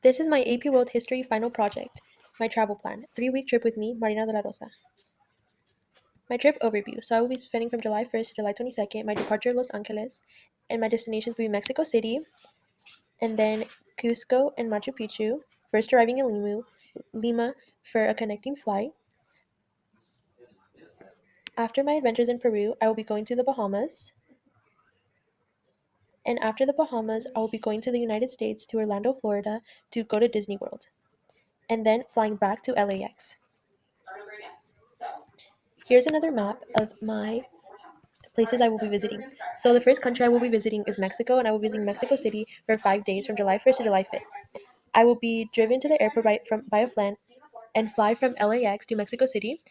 This is my AP World History final project, my travel plan. 3-week trip with me, Marina de la Rosa. My trip overview. So I will be spending from July 1st to July 22nd, my departure Los Angeles, and my destinations will be Mexico City, and then Cusco and Machu Picchu, first arriving in Lima for a connecting flight. After my adventures in Peru, I will be going to the Bahamas. And after the Bahamas, I will be going to the United States to Orlando, Florida to go to Disney World. And then flying back to LAX. Here's another map of my places I will be visiting. So the first country I will be visiting is Mexico, and I will be visiting Mexico City for 5 days from July 1st to July 5th. I will be driven to the airport by a flight and fly from LAX to Mexico City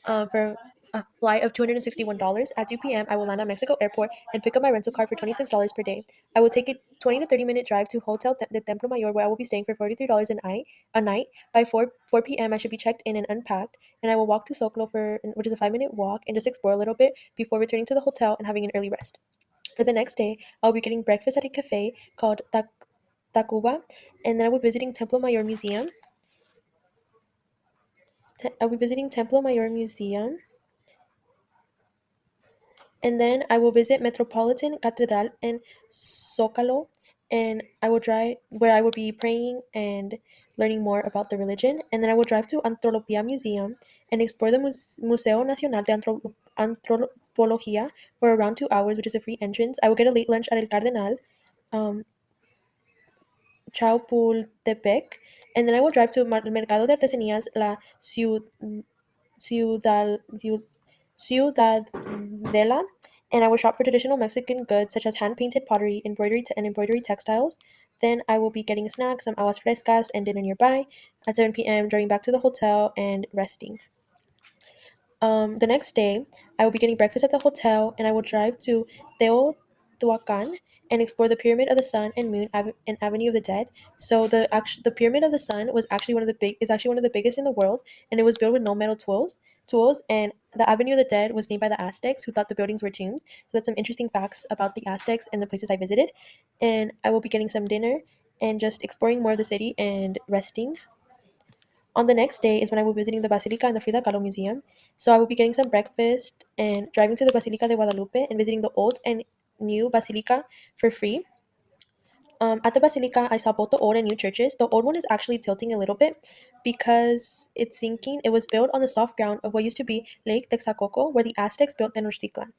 for a flight of $261. At 2 p.m., I will land at Mexico Airport and pick up my rental car for $26 per day. I will take a 20 to 30-minute drive to Hotel de Templo Mayor, where I will be staying for $43 a night. By 4 p.m., I should be checked in and unpacked, and I will walk to Soclo, which is a 5-minute walk, and just explore a little bit before returning to the hotel and having an early rest. For the next day, I'll be getting breakfast at a cafe called Tacuba, and then I will be visiting Templo Mayor Museum. I'll be visiting Templo Mayor Museum, and then I will visit Metropolitan Cathedral and Zocalo, and I will drive where I will be praying and learning more about the religion. And then I will drive to Antropología Museum and explore the Museo Nacional de Antropología for around 2 hours, which is a free entrance. I will get a late lunch at El Cardenal, um, Chapultepec, and then I will drive to Mercado de Artesanías, Ciudad, Ciudadela, and I will shop for traditional Mexican goods such as hand painted pottery, and embroidery textiles. Then I will be getting snacks, some aguas frescas, and dinner nearby. At 7 p.m., driving back to the hotel and resting. The next day, I will be getting breakfast at the hotel, and I will drive to Teotihuacan and explore the Pyramid of the Sun and Moon and Avenue of the Dead. So the Pyramid of the Sun was actually one of the biggest in the world, and it was built with no metal tools. And the Avenue of the Dead was named by the Aztecs, who thought the buildings were tombs. So that's some interesting facts about the Aztecs and the places I visited. And I will be getting some dinner and just exploring more of the city and resting. On the next day is when I will be visiting the Basilica and the Frida Kahlo Museum. So I will be getting some breakfast and driving to the Basilica de Guadalupe and visiting the old and new Basilica for free. At the Basilica, I saw both the old and new churches. The old one is actually tilting a little bit because it's sinking. It was built on the soft ground of what used to be Lake Texacoco, where the Aztecs built Tenochtitlan.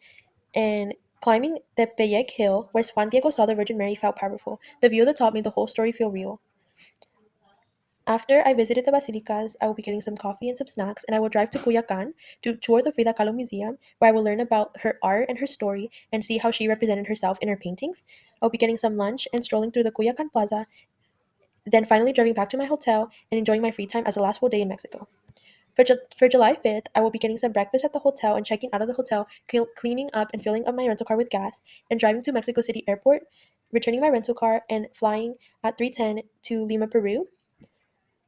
And climbing the Peyec Hill, where Juan Diego saw the Virgin Mary, felt powerful. The view of the top made the whole story feel real. After I visited the basilicas, I will be getting some coffee and some snacks, and I will drive to Cuyacan to tour the Frida Kahlo Museum, where I will learn about her art and her story and see how she represented herself in her paintings. I'll be getting some lunch and strolling through the Cuyacan Plaza, then finally driving back to my hotel and enjoying my free time as the last full day in Mexico. For July 5th, I will be getting some breakfast at the hotel and checking out of the hotel, cleaning up and filling up my rental car with gas, and driving to Mexico City Airport, returning my rental car, and flying at 3:10 to Lima, Peru,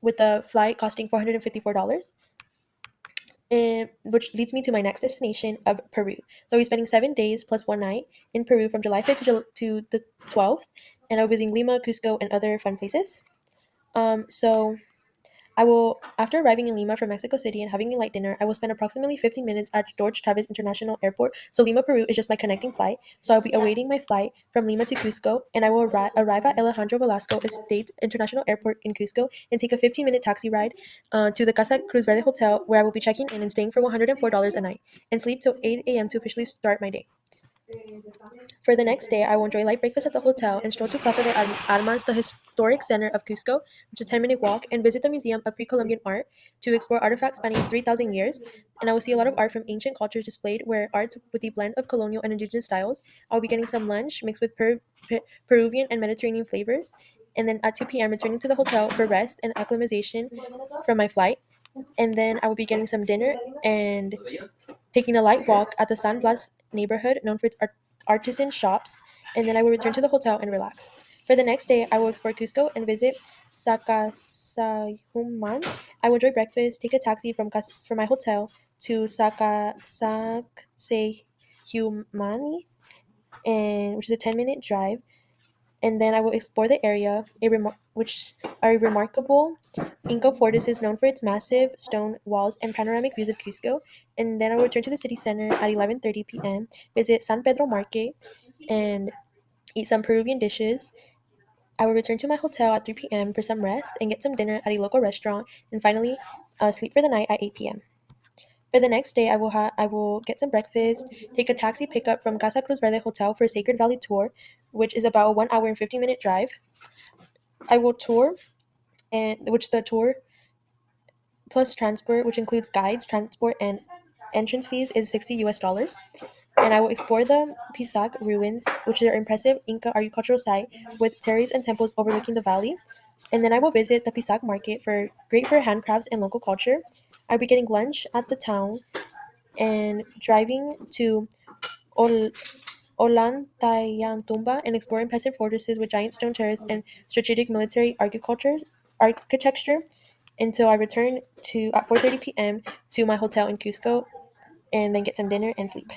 with the flight costing $454, and which leads me to my next destination of Peru. So we're spending 7 days plus one night in Peru from July 5th to the 12th, and I'll be visiting Lima, Cusco, and other fun places. So I will, after arriving in Lima from Mexico City and having a light dinner, I will spend approximately 15 minutes at George Chavez International Airport. So Lima, Peru is just my connecting flight. So I'll be awaiting my flight from Lima to Cusco, and I will arrive at Alejandro Velasco Estate International Airport in Cusco and take a 15-minute taxi ride to the Casa Cruz Verde Hotel, where I will be checking in and staying for $104 a night, and sleep till 8 a.m. to officially start my day. For the next day, I will enjoy light breakfast at the hotel and stroll to Plaza de Armas, the historic center of Cusco, which is a 10-minute walk, and visit the Museum of Pre-Columbian Art to explore artifacts spanning 3,000 years. And I will see a lot of art from ancient cultures displayed, where arts with a blend of colonial and indigenous styles. I'll be getting some lunch mixed with Peruvian and Mediterranean flavors. And then at 2 p.m., returning to the hotel for rest and acclimatization from my flight. And then I will be getting some dinner and taking a light walk at the San Blas neighborhood, known for its artisan shops, and then I will return to the hotel and relax. For the next day, I will explore Cusco and visit Sacsayhuaman. I will enjoy breakfast, take a taxi from my hotel to Sacsayhuamani, and which is a 10-minute drive, and then I will explore the area, which are remarkable Inca fortresses known for its massive stone walls and panoramic views of Cusco. And then I will return to the city center at 11:30 p.m., visit San Pedro Market, and eat some Peruvian dishes. I will return to my hotel at 3 p.m. for some rest and get some dinner at a local restaurant, and finally sleep for the night at 8 p.m. For the next day, I will get some breakfast, take a taxi pickup from Casa Cruz Verde Hotel for a Sacred Valley tour, which is about a 1 hour and 50-minute drive. I will tour, and which the tour plus transport, which includes guides, transport, and entrance fees, is $60 US. And I will explore the Pisac ruins, which are impressive Inca agricultural site with terraces and temples overlooking the valley. And then I will visit the Pisac market for great for handcrafts and local culture. I'll be getting lunch at the town and driving to Ol- Ollantaytambo and explore impressive fortresses with giant stone turrets and strategic military architecture until I return to at 4:30 p.m. to my hotel in Cusco and then get some dinner and sleep.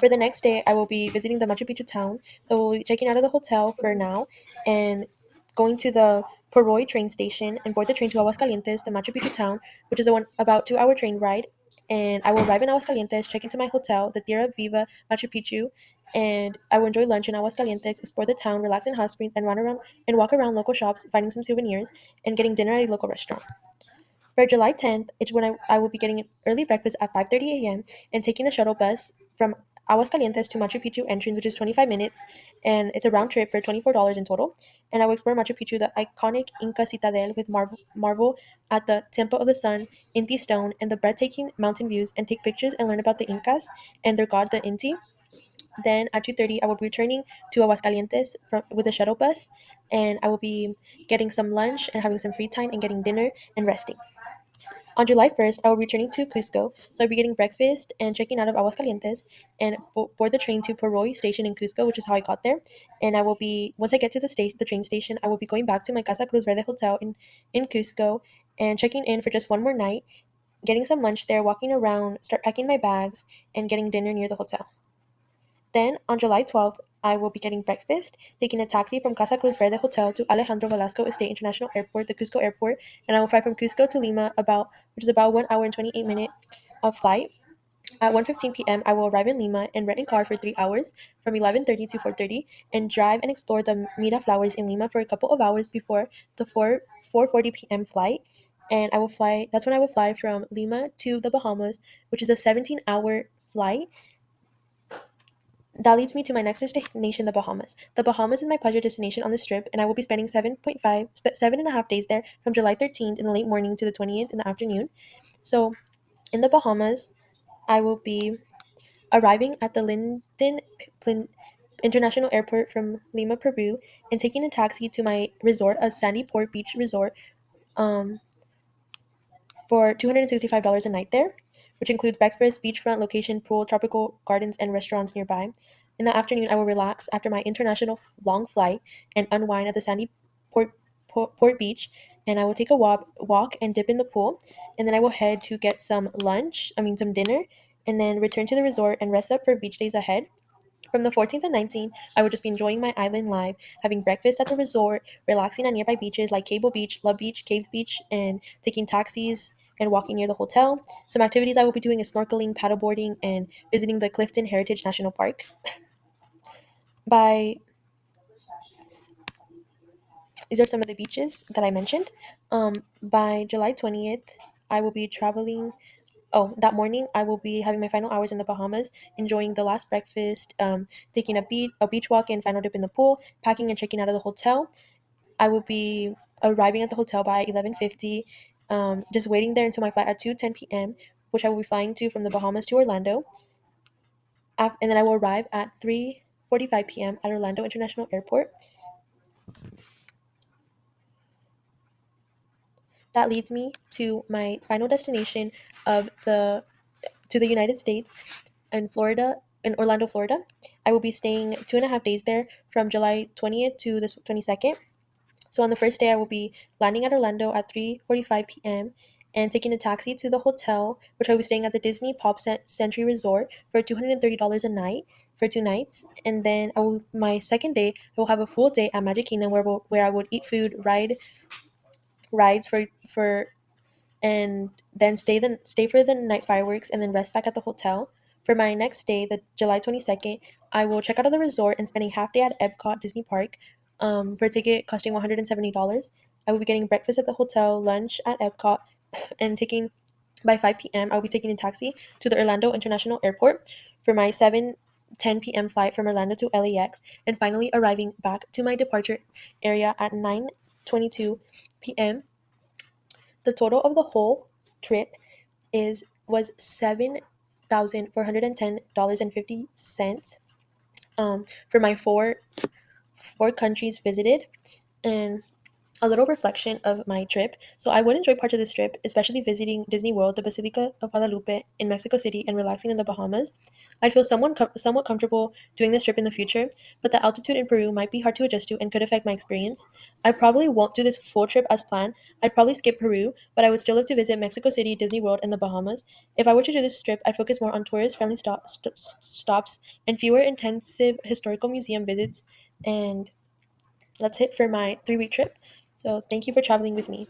For the next day, I will be visiting the Machu Picchu town. So we'll be checking out of the hotel for now and going to the Poroy train station and board the train to Aguascalientes, the Machu Picchu town, which is a about 2 hour train ride. And I will arrive in Aguascalientes, check into my hotel, the Tierra Viva Machu Picchu, and I will enjoy lunch in Aguascalientes, explore the town, relax in hot springs, and run around and walk around local shops, finding some souvenirs, and getting dinner at a local restaurant. For July 10th, it's when I will be getting an early breakfast at 5:30 a.m. and taking the shuttle bus from Aguascalientes to Machu Picchu entrance, which is 25 minutes, and it's a round trip for $24 in total. And I will explore Machu Picchu, the iconic Inca citadel with marvel at the Temple of the Sun, Inti Stone, and the breathtaking mountain views, and take pictures and learn about the Incas and their god, the Inti. Then at 2:30, I will be returning to Aguascalientes with a shuttle bus, and I will be getting some lunch and having some free time and getting dinner and resting. On July 1st, I will be returning to Cusco, so I'll be getting breakfast and checking out of Aguascalientes and board the train to Poroy station in Cusco, which is how I got there. And I will be, once I get to the train station, I will be going back to my Casa Cruz Verde hotel in Cusco and checking in for just one more night, getting some lunch there, walking around, start packing my bags, and getting dinner near the hotel. Then, on July 12th, I will be getting breakfast, taking a taxi from Casa Cruz Verde Hotel to Alejandro Velasco Estate International Airport, the Cusco Airport, and I will fly from Cusco to Lima, which is about 1 hour and 28 minute of flight. At 1:15 p.m., I will arrive in Lima and rent a car for 3 hours from 11:30 to 4:30 and drive and explore the Miraflowers in Lima for a couple of hours before the 4:40 p.m. flight. And I will fly. That's when I will fly from Lima to the Bahamas, which is a 17-hour flight that leads me to my next destination, the Bahamas. The Bahamas is my pleasure destination on this trip, and I will be spending 7.5 7.5 days there from July 13th in the late morning to the 20th in the afternoon. So, in the Bahamas, I will be arriving at the Plin- International Airport from Lima, Peru, and taking a taxi to my resort, a Sandy Port Beach resort, um, for $265 a night there, which includes breakfast, beachfront location, pool, tropical gardens, and restaurants nearby. In the afternoon, I will relax after my international long flight and unwind at the sandy port beach, and I will take a walk and dip in the pool, and then I will head to get some dinner, and then return to the resort and rest up for beach days ahead. From the 14th and 19th, I will just be enjoying my island life, having breakfast at the resort, relaxing on nearby beaches like Cable Beach, Love Beach, Caves Beach, and taking taxis and walking near the hotel. Some activities I will be doing is snorkeling, paddleboarding, and visiting the Clifton Heritage National Park. By These are some of the beaches that I mentioned. By July 20th, I will be traveling. Oh, that morning I will be having my final hours in the Bahamas, enjoying the last breakfast, taking a beach walk and final dip in the pool, packing and checking out of the hotel. I will be arriving at the hotel by 11:50, just waiting there until my flight at 2:10 p.m., which I will be flying to from the Bahamas to Orlando, and then I will arrive at 3:45 p.m. at Orlando International Airport. That leads me to my final destination of the United States in Florida, in Orlando, Florida. I will be staying 2.5 days there from July 20th to the 22nd. So on the first day, I will be landing at Orlando at 3:45 p.m. and taking a taxi to the hotel, which I will be staying at the Disney Pop Century Resort for $230 a night. for 2 nights, and then my second day I will have a full day at Magic Kingdom where I would eat food, ride rides for and then stay for the night fireworks and then rest back at the hotel. For my next day, the July 22nd, I will check out of the resort and spend a half day at Epcot Disney Park for a ticket costing $170. I will be getting breakfast at the hotel, lunch at Epcot, and taking by 5 p.m. I'll be taking a taxi to the Orlando International Airport for my 7:10 p.m. flight from Orlando to LAX, and finally arriving back to my departure area at 9:22 p.m. The total of the whole trip is was $7,410.50 for my four countries visited, and a little reflection of my trip. So I would enjoy parts of this trip, especially visiting Disney World, the Basilica of Guadalupe in Mexico City, and relaxing in the Bahamas. I'd feel somewhat comfortable doing this trip in the future, but the altitude in Peru might be hard to adjust to and could affect my experience. I probably won't do this full trip as planned. I'd probably skip Peru, but I would still love to visit Mexico City, Disney World, and the Bahamas. If I were to do this trip, I'd focus more on tourist-friendly stops and fewer intensive historical museum visits. And that's it for my 3 week trip. So thank you for traveling with me.